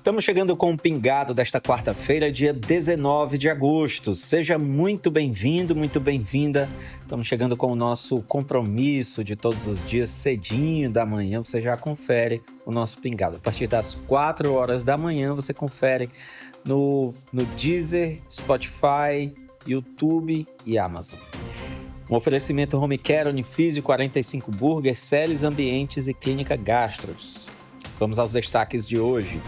Estamos chegando com o Pingado desta quarta-feira, dia 19 de agosto. Seja muito bem-vindo, muito bem-vinda. Estamos chegando com o nosso compromisso de todos os dias, cedinho da manhã. Você já confere o nosso Pingado. A partir das 4 horas da manhã, você confere no Deezer, Spotify, YouTube e Amazon. Um oferecimento Home Care, Unifísio, 45 Burger, Celes Ambientes e Clínica Gastros. Vamos aos destaques de hoje.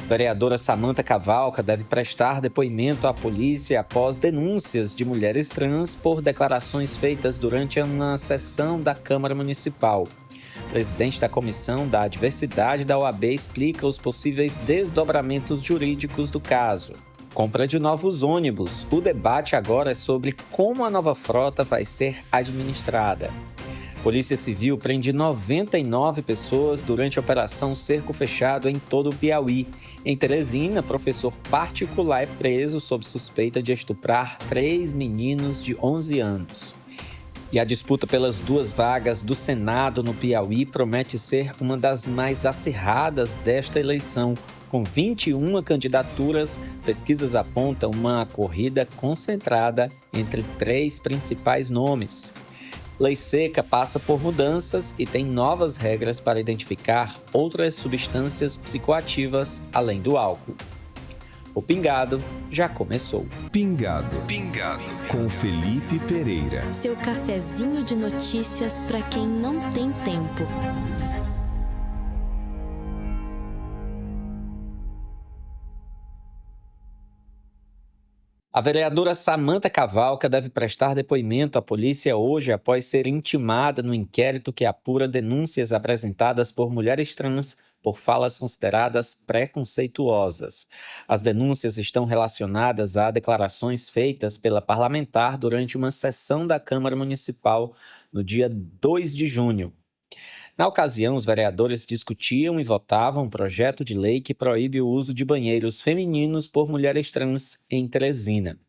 Vereadora Samantha Cavalca deve prestar depoimento à polícia após denúncias de mulheres trans por declarações feitas durante uma sessão da Câmara Municipal. O presidente da Comissão da Diversidade da OAB explica os possíveis desdobramentos jurídicos do caso. Compra de novos ônibus. O debate agora é sobre como a nova frota vai ser administrada. Polícia Civil prende 99 pessoas durante a Operação Cerco Fechado em todo o Piauí. Em Teresina, professor particular é preso sob suspeita de estuprar 3 meninos de 11 anos. E a disputa pelas 2 vagas do Senado no Piauí promete ser uma das mais acirradas desta eleição. Com 21 candidaturas, pesquisas apontam uma corrida concentrada entre 3 principais nomes. Lei Seca passa por mudanças e tem novas regras para identificar outras substâncias psicoativas além do álcool. O Pingado já começou. Pingado. Com Felipe Pereira. Seu cafezinho de notícias para quem não tem tempo. A vereadora Samantha Cavalca deve prestar depoimento à polícia hoje após ser intimada no inquérito que apura denúncias apresentadas por mulheres trans por falas consideradas preconceituosas. As denúncias estão relacionadas a declarações feitas pela parlamentar durante uma sessão da Câmara Municipal no dia 2 de junho. Na ocasião, os vereadores discutiam e votavam um projeto de lei que proíbe o uso de banheiros femininos por mulheres trans em Teresina.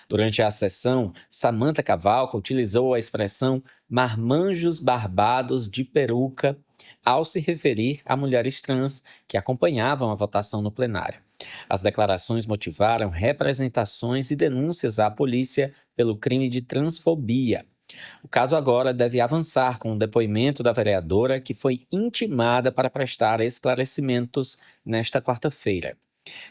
Durante a sessão, Samantha Cavalca utilizou a expressão marmanjos barbados de peruca ao se referir a mulheres trans que acompanhavam a votação no plenário. As declarações motivaram representações e denúncias à polícia pelo crime de transfobia. O caso agora deve avançar com o depoimento da vereadora, que foi intimada para prestar esclarecimentos nesta quarta-feira.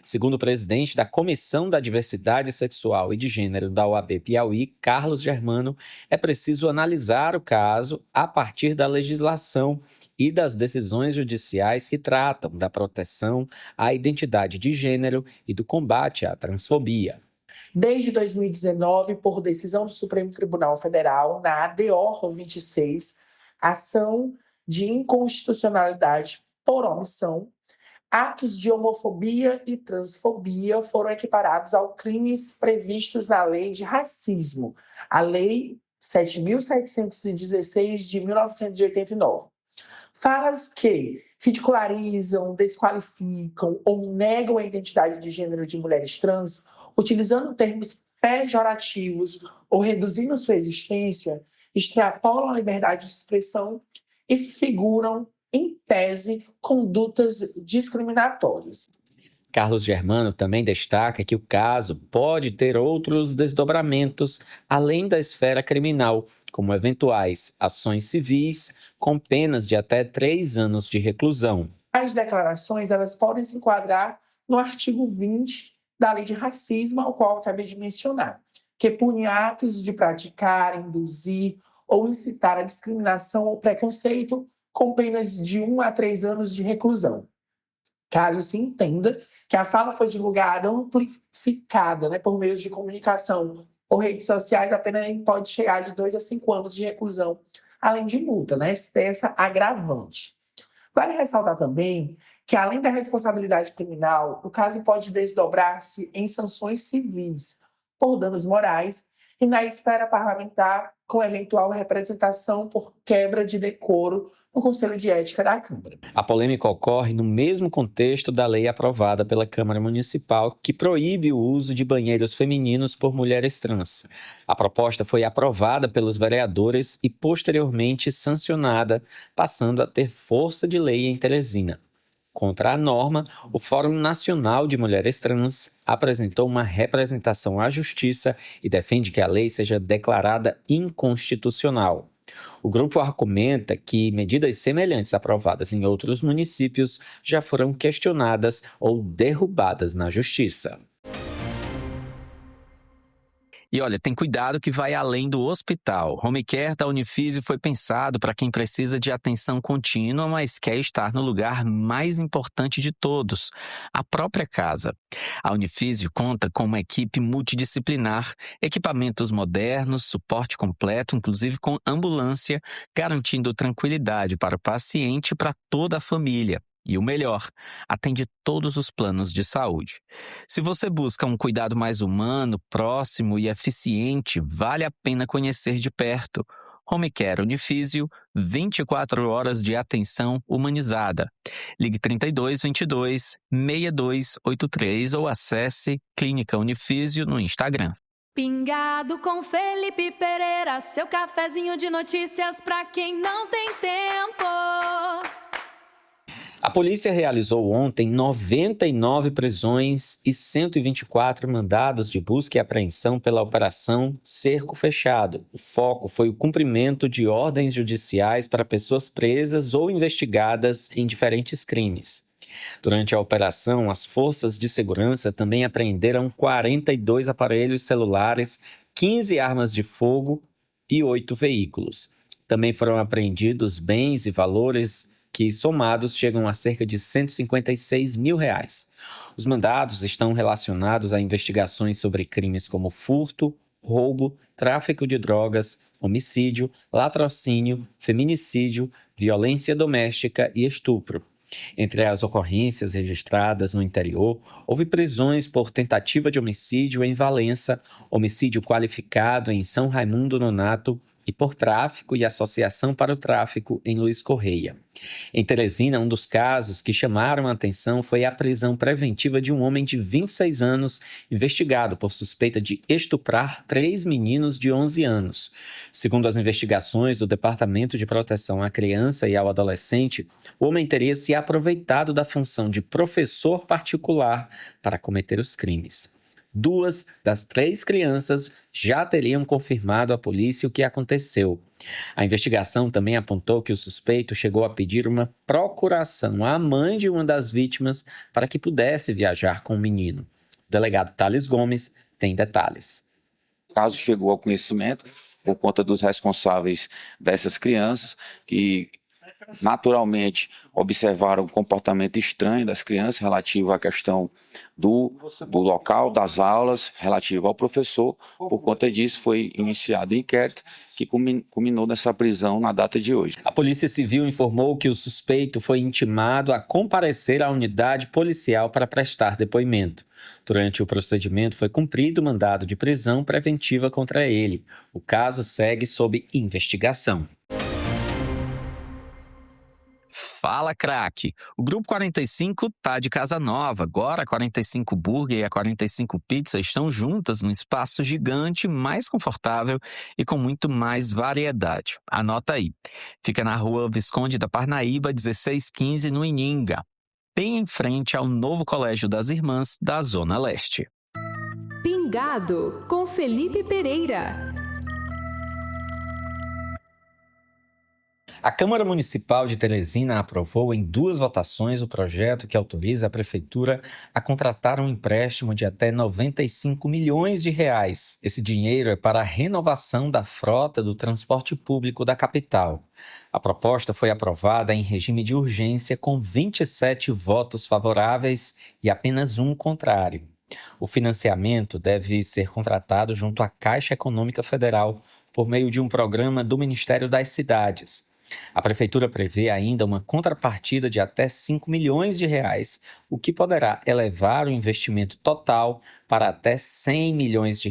Segundo o presidente da Comissão da Diversidade Sexual e de Gênero da OAB Piauí, Carlos Germano, é preciso analisar o caso a partir da legislação e das decisões judiciais que tratam da proteção à identidade de gênero e do combate à transfobia. Desde 2019, por decisão do Supremo Tribunal Federal, na ADO 26, ação de inconstitucionalidade por omissão, atos de homofobia e transfobia foram equiparados aos crimes previstos na Lei de Racismo, a Lei 7.716 de 1989. Falas que ridicularizam, desqualificam ou negam a identidade de gênero de mulheres trans, utilizando termos pejorativos ou reduzindo sua existência, extrapolam a liberdade de expressão e figuram, em tese, condutas discriminatórias. Carlos Germano também destaca que o caso pode ter outros desdobramentos além da esfera criminal, como eventuais ações civis com penas de até 3 anos de reclusão. As declarações elas podem se enquadrar no artigo 20 da Lei de Racismo, ao qual eu acabei de mencionar, que pune atos de praticar, induzir ou incitar a discriminação ou preconceito com penas de 1 a 3 anos de reclusão. Caso se entenda que a fala foi divulgada ou amplificada por meios de comunicação ou redes sociais, a pena pode chegar de 2 a 5 anos de reclusão, além de multa, se tem essa agravante. Vale ressaltar também que, além da responsabilidade criminal, o caso pode desdobrar-se em sanções civis por danos morais e na esfera parlamentar com eventual representação por quebra de decoro no Conselho de Ética da Câmara. A polêmica ocorre no mesmo contexto da lei aprovada pela Câmara Municipal que proíbe o uso de banheiros femininos por mulheres trans. A proposta foi aprovada pelos vereadores e posteriormente sancionada, passando a ter força de lei em Teresina. Contra a norma, o Fórum Nacional de Mulheres Trans apresentou uma representação à Justiça e defende que a lei seja declarada inconstitucional. O grupo argumenta que medidas semelhantes aprovadas em outros municípios já foram questionadas ou derrubadas na Justiça. E olha, tem cuidado que vai além do hospital. Home Care da Unifísio foi pensado para quem precisa de atenção contínua, mas quer estar no lugar mais importante de todos, a própria casa. A Unifísio conta com uma equipe multidisciplinar, equipamentos modernos, suporte completo, inclusive com ambulância, garantindo tranquilidade para o paciente e para toda a família. E o melhor, atende todos os planos de saúde. Se você busca um cuidado mais humano, próximo e eficiente, vale a pena conhecer de perto. Home Care Unifísio, 24 horas de atenção humanizada. Ligue 32 22 6283 ou acesse Clínica Unifísio no Instagram. Pingado com Felipe Pereira, seu cafezinho de notícias pra quem não tem tempo. A polícia realizou ontem 99 prisões e 124 mandados de busca e apreensão pela Operação Cerco Fechado. O foco foi o cumprimento de ordens judiciais para pessoas presas ou investigadas em diferentes crimes. Durante a operação, as forças de segurança também apreenderam 42 aparelhos celulares, 15 armas de fogo e 8 veículos. Também foram apreendidos bens e valores que, somados, chegam a cerca de R$156 mil. Os mandados estão relacionados a investigações sobre crimes como furto, roubo, tráfico de drogas, homicídio, latrocínio, feminicídio, violência doméstica e estupro. Entre as ocorrências registradas no interior, houve prisões por tentativa de homicídio em Valença, homicídio qualificado em São Raimundo Nonato e por tráfico e associação para o tráfico em Luiz Correia. Em Teresina, um dos casos que chamaram a atenção foi a prisão preventiva de um homem de 26 anos, investigado por suspeita de estuprar 3 meninos de 11 anos. Segundo as investigações do Departamento de Proteção à Criança e ao Adolescente, o homem teria se aproveitado da função de professor particular para cometer os crimes. 2 das 3 crianças já teriam confirmado à polícia o que aconteceu. A investigação também apontou que o suspeito chegou a pedir uma procuração à mãe de uma das vítimas para que pudesse viajar com o menino. O delegado Thales Gomes tem detalhes. O caso chegou ao conhecimento por conta dos responsáveis dessas crianças, que naturalmente observaram o comportamento estranho das crianças relativo à questão do local das aulas, relativo ao professor. Por conta disso, foi iniciado o inquérito que culminou nessa prisão na data de hoje. A Polícia Civil informou que o suspeito foi intimado a comparecer à unidade policial para prestar depoimento. Durante o procedimento, foi cumprido o mandado de prisão preventiva contra ele. O caso segue sob investigação. Fala, craque! O Grupo 45 tá de casa nova. Agora a 45 Burger e a 45 Pizza estão juntas num espaço gigante, mais confortável e com muito mais variedade. Anota aí. Fica na rua Visconde da Parnaíba, 1615, no Ininga, bem em frente ao novo Colégio das Irmãs da Zona Leste. Pingado, com Felipe Pereira. A Câmara Municipal de Teresina aprovou em 2 votações o projeto que autoriza a Prefeitura a contratar um empréstimo de até R$95 milhões. Esse dinheiro é para a renovação da frota do transporte público da capital. A proposta foi aprovada em regime de urgência com 27 votos favoráveis e apenas 1 contrário. O financiamento deve ser contratado junto à Caixa Econômica Federal por meio de um programa do Ministério das Cidades. A Prefeitura prevê ainda uma contrapartida de até R$5 milhões, o que poderá elevar o investimento total para até R$100 milhões.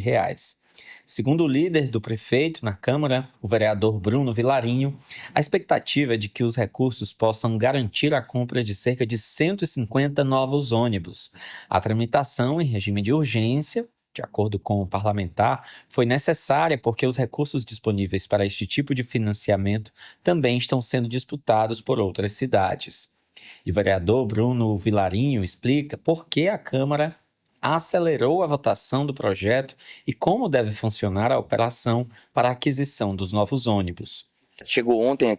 Segundo o líder do prefeito na Câmara, o vereador Bruno Vilarinho, a expectativa é de que os recursos possam garantir a compra de cerca de 150 novos ônibus. A tramitação em regime de urgência, de acordo com o parlamentar, foi necessária porque os recursos disponíveis para este tipo de financiamento também estão sendo disputados por outras cidades. E o vereador Bruno Vilarinho explica por que a Câmara acelerou a votação do projeto e como deve funcionar a operação para a aquisição dos novos ônibus. Chegou ontem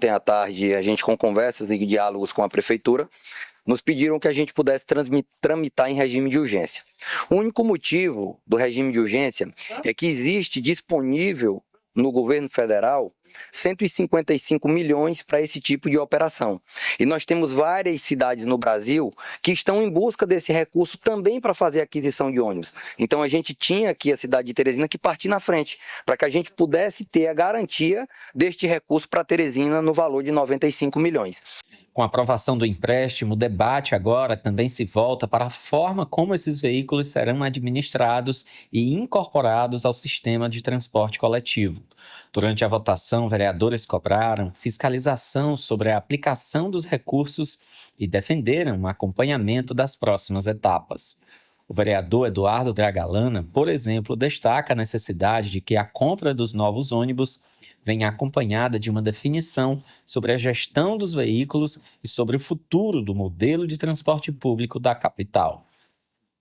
à tarde, a gente com conversas e diálogos com a Prefeitura, nos pediram que a gente pudesse tramitar em regime de urgência. O único motivo do regime de urgência é que existe disponível no governo federal 155 milhões para esse tipo de operação. E nós temos várias cidades no Brasil que estão em busca desse recurso também para fazer aquisição de ônibus. Então a gente tinha aqui a cidade de Teresina que partir na frente, para que a gente pudesse ter a garantia deste recurso para Teresina no valor de 95 milhões. Com a aprovação do empréstimo, o debate agora também se volta para a forma como esses veículos serão administrados e incorporados ao sistema de transporte coletivo. Durante a votação, vereadores cobraram fiscalização sobre a aplicação dos recursos e defenderam o acompanhamento das próximas etapas. O vereador Eduardo Dragalana, por exemplo, destaca a necessidade de que a compra dos novos ônibus venha acompanhada de uma definição sobre a gestão dos veículos e sobre o futuro do modelo de transporte público da capital.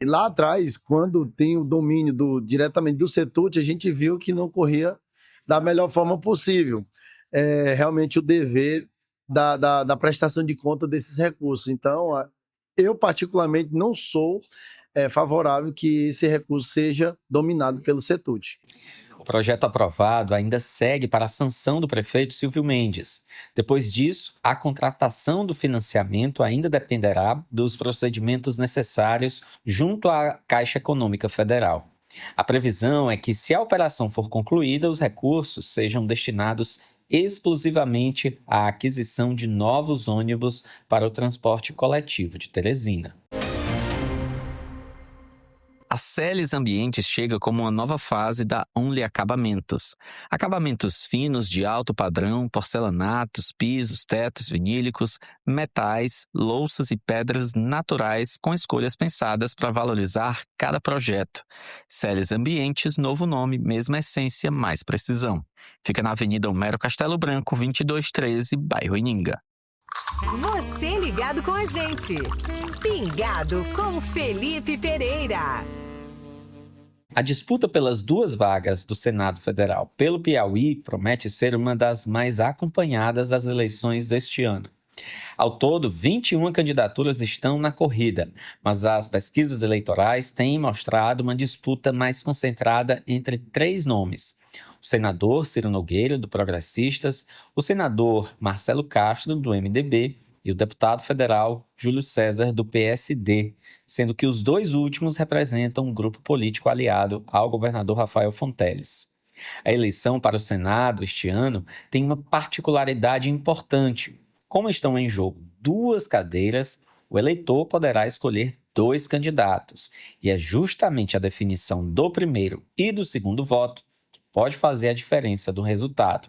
Lá atrás, quando tem o domínio diretamente do Setut, a gente viu que não corria da melhor forma possível. Realmente o dever da prestação de conta desses recursos. Então, eu particularmente não sou favorável que esse recurso seja dominado pelo Setut. O projeto aprovado ainda segue para a sanção do prefeito Silvio Mendes. Depois disso, a contratação do financiamento ainda dependerá dos procedimentos necessários junto à Caixa Econômica Federal. A previsão é que, se a operação for concluída, os recursos sejam destinados exclusivamente à aquisição de novos ônibus para o transporte coletivo de Teresina. A Celes Ambientes chega como uma nova fase da Only Acabamentos. Acabamentos finos de alto padrão, porcelanatos, pisos, tetos vinílicos, metais, louças e pedras naturais com escolhas pensadas para valorizar cada projeto. Celes Ambientes, novo nome, mesma essência, mais precisão. Fica na Avenida Homero Castelo Branco, 2213, bairro Ininga. Você ligado com a gente. Pingado com Felipe Pereira. A disputa pelas 2 vagas do Senado Federal pelo Piauí promete ser uma das mais acompanhadas das eleições deste ano. Ao todo, 21 candidaturas estão na corrida, mas as pesquisas eleitorais têm mostrado uma disputa mais concentrada entre 3 nomes: o senador Ciro Nogueira, do Progressistas, o senador Marcelo Castro, do MDB, e o deputado federal Júlio César, do PSD, sendo que os 2 últimos representam um grupo político aliado ao governador Rafael Fonteles. A eleição para o Senado este ano tem uma particularidade importante. Como estão em jogo 2 cadeiras, o eleitor poderá escolher 2 candidatos, e é justamente a definição do primeiro e do segundo voto que pode fazer a diferença do resultado.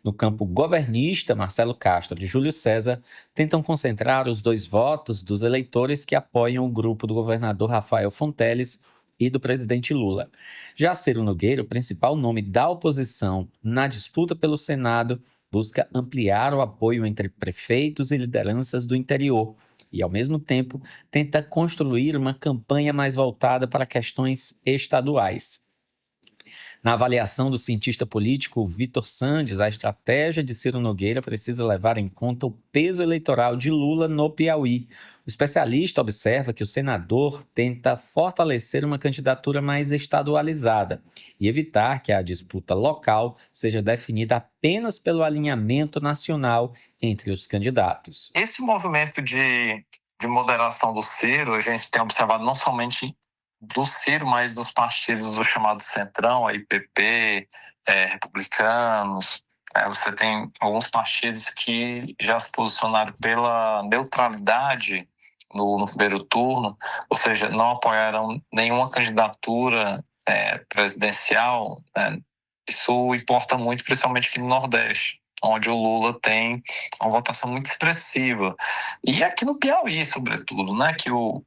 No campo governista, Marcelo Castro e Júlio César tentam concentrar os 2 votos dos eleitores que apoiam o grupo do governador Rafael Fonteles e do presidente Lula. Já Ciro Nogueira, o principal nome da oposição na disputa pelo Senado, busca ampliar o apoio entre prefeitos e lideranças do interior e, ao mesmo tempo, tenta construir uma campanha mais voltada para questões estaduais. Na avaliação do cientista político Vitor Sandes, a estratégia de Ciro Nogueira precisa levar em conta o peso eleitoral de Lula no Piauí. O especialista observa que o senador tenta fortalecer uma candidatura mais estadualizada e evitar que a disputa local seja definida apenas pelo alinhamento nacional entre os candidatos. Esse movimento de moderação do Ciro, a gente tem observado não somente do Ciro, mas dos partidos do chamado Centrão, aí PP, republicanos. Você tem alguns partidos que já se posicionaram pela neutralidade no primeiro turno, ou seja, não apoiaram nenhuma candidatura presidencial. Isso importa muito, principalmente aqui no Nordeste, onde o Lula tem uma votação muito expressiva. E aqui no Piauí, sobretudo, né, que o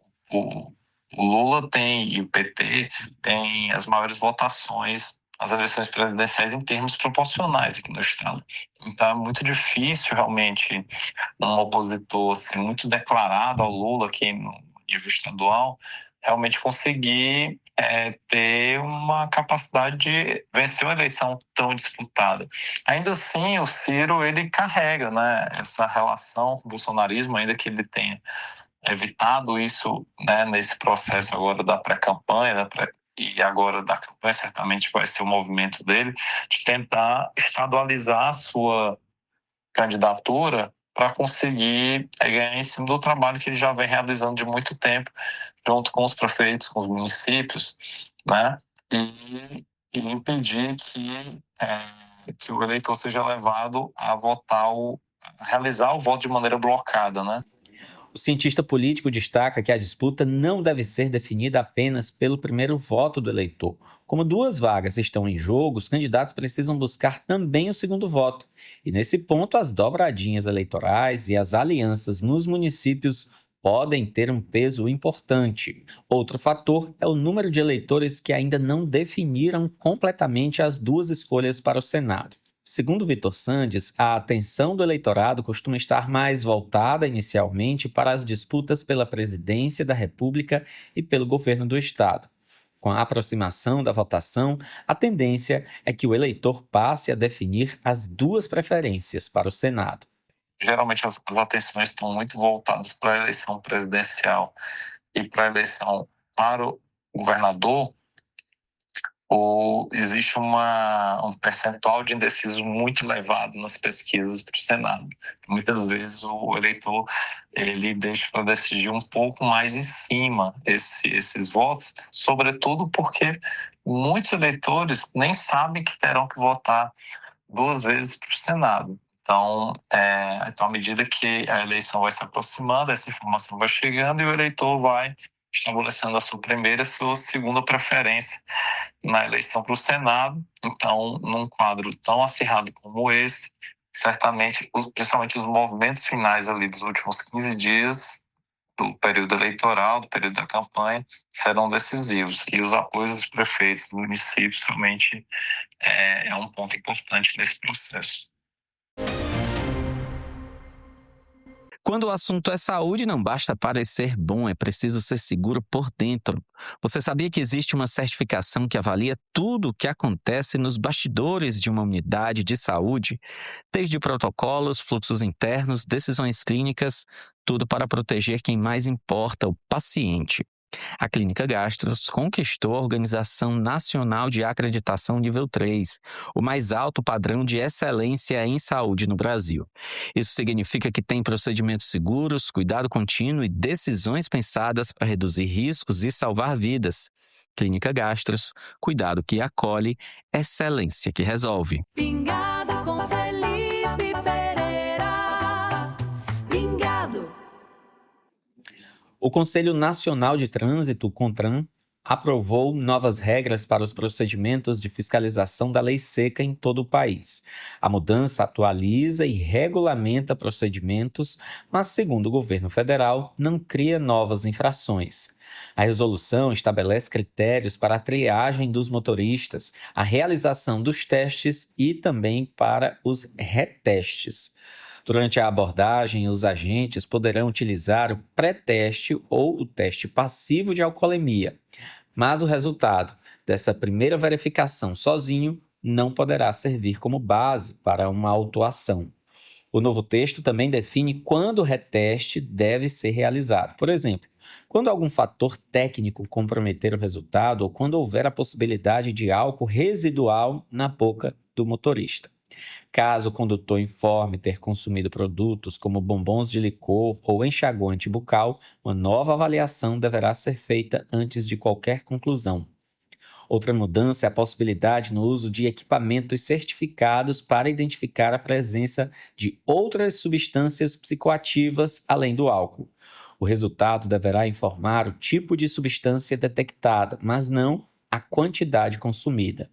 Lula tem, e o PT tem as maiores votações as eleições presidenciais em termos proporcionais aqui no estado. Então é muito difícil realmente um opositor assim, muito declarado ao Lula aqui no nível estadual realmente conseguir ter uma capacidade de vencer uma eleição tão disputada. Ainda assim, o Ciro ele carrega, né, essa relação com o bolsonarismo, ainda que ele tenha evitado isso, né, nesse processo agora da pré-campanha, e agora da campanha certamente vai ser o movimento dele, de tentar estadualizar a sua candidatura para conseguir ganhar em cima do trabalho que ele já vem realizando de muito tempo, junto com os prefeitos, com os municípios, né? E impedir que o eleitor seja levado a votar, a realizar o voto de maneira blocada, né? O cientista político destaca que a disputa não deve ser definida apenas pelo primeiro voto do eleitor. Como 2 vagas estão em jogo, os candidatos precisam buscar também o segundo voto. E nesse ponto, as dobradinhas eleitorais e as alianças nos municípios podem ter um peso importante. Outro fator é o número de eleitores que ainda não definiram completamente as 2 escolhas para o Senado. Segundo Vitor Sandes, a atenção do eleitorado costuma estar mais voltada inicialmente para as disputas pela presidência da República e pelo governo do Estado. Com a aproximação da votação, a tendência é que o eleitor passe a definir as 2 preferências para o Senado. Geralmente as atenções estão muito voltadas para a eleição presidencial e para a eleição para o governador, existe um percentual de indecisos muito elevado nas pesquisas para o Senado. Muitas vezes o eleitor ele deixa para decidir um pouco mais em cima esses votos, sobretudo porque muitos eleitores nem sabem que terão que votar 2 vezes para o Senado. Então, à medida que a eleição vai se aproximando, essa informação vai chegando e o eleitor vai estabelecendo a sua primeira e a sua segunda preferência na eleição para o Senado. Então, num quadro tão acirrado como esse, certamente, principalmente os movimentos finais ali dos últimos 15 dias do período eleitoral, do período da campanha, serão decisivos. E os apoios dos prefeitos, dos municípios, realmente é um ponto importante nesse processo. Quando o assunto é saúde, não basta parecer bom, é preciso ser seguro por dentro. Você sabia que existe uma certificação que avalia tudo o que acontece nos bastidores de uma unidade de saúde? Desde protocolos, fluxos internos, decisões clínicas, tudo para proteger quem mais importa, o paciente. A Clínica Gastros conquistou a Organização Nacional de Acreditação Nível 3, o mais alto padrão de excelência em saúde no Brasil. Isso significa que tem procedimentos seguros, cuidado contínuo e decisões pensadas para reduzir riscos e salvar vidas. Clínica Gastros, cuidado que acolhe, excelência que resolve. Pingado com Felipe Pereira. Pingado. O Conselho Nacional de Trânsito, CONTRAN, aprovou novas regras para os procedimentos de fiscalização da lei seca em todo o país. A mudança atualiza e regulamenta procedimentos, mas, segundo o governo federal, não cria novas infrações. A resolução estabelece critérios para a triagem dos motoristas, a realização dos testes e também para os retestes. Durante a abordagem, os agentes poderão utilizar o pré-teste ou o teste passivo de alcoolemia, mas o resultado dessa primeira verificação sozinho não poderá servir como base para uma autuação. O novo texto também define quando o reteste deve ser realizado. Por exemplo, quando algum fator técnico comprometer o resultado ou quando houver a possibilidade de álcool residual na boca do motorista. Caso o condutor informe ter consumido produtos como bombons de licor ou enxaguante bucal, uma nova avaliação deverá ser feita antes de qualquer conclusão. Outra mudança é a possibilidade no uso de equipamentos certificados para identificar a presença de outras substâncias psicoativas além do álcool. O resultado deverá informar o tipo de substância detectada, mas não a quantidade consumida.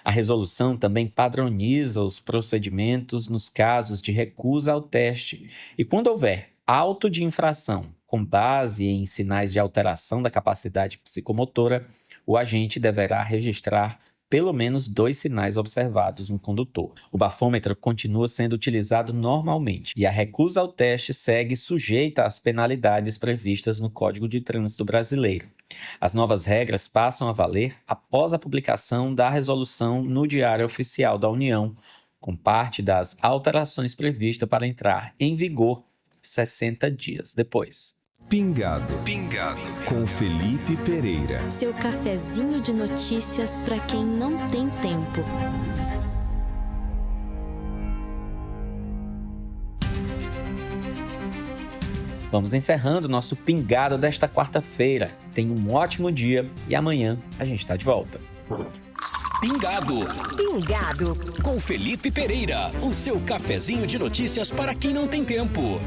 A resolução também padroniza os procedimentos nos casos de recusa ao teste e, quando houver auto de infração com base em sinais de alteração da capacidade psicomotora, o agente deverá registrar pelo menos 2 sinais observados no condutor. O bafômetro continua sendo utilizado normalmente e a recusa ao teste segue sujeita às penalidades previstas no Código de Trânsito Brasileiro. As novas regras passam a valer após a publicação da resolução no Diário Oficial da União, com parte das alterações previstas para entrar em vigor 60 dias depois. Pingado com Felipe Pereira. Seu cafezinho de notícias para quem não tem tempo. Vamos encerrando nosso Pingado desta quarta-feira. Tenha um ótimo dia e amanhã a gente está de volta. Pingado com Felipe Pereira, o seu cafezinho de notícias para quem não tem tempo.